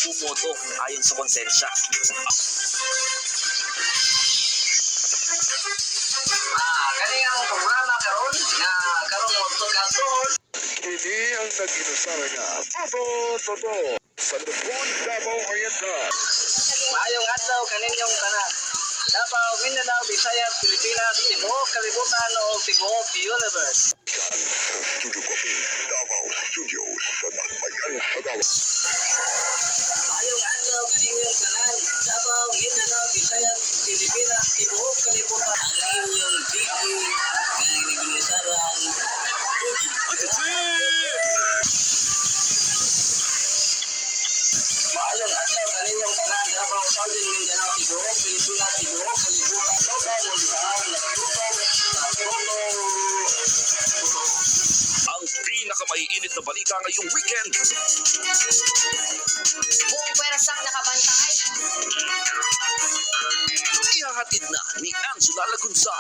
Bumoto ayon sa konsensya. Kani ang programa karon nga karon mo pagkatuon. Kini ang nag-inusara nga Todo sa Luzon, Davao Oriental. Maayong adlaw kaninyong tanan. Davao, Mindanao, Visayas, Pilipinas, tibuok kalibutan o tibuok universe. Studio Coffee, Davao Studios sa Nagbayan, Davao. Maayong adlaw kaninyong tanan. Davao, Mindanao, Visayas, Pilipinas, tibuok kalibutan. Ang inyong Gigi nga nag-inusarang Maayong adlaw kaninyong tanan. Davao, Southern Mindanao, tibuok Pilipinas, tibuok kalibutan. Davao, Luzon, Lagtutok, Ang pinakamaiinit na balita ngayong weekend. Buong pwersang nakabantay. Ihahatid na ni Angela Lagunza.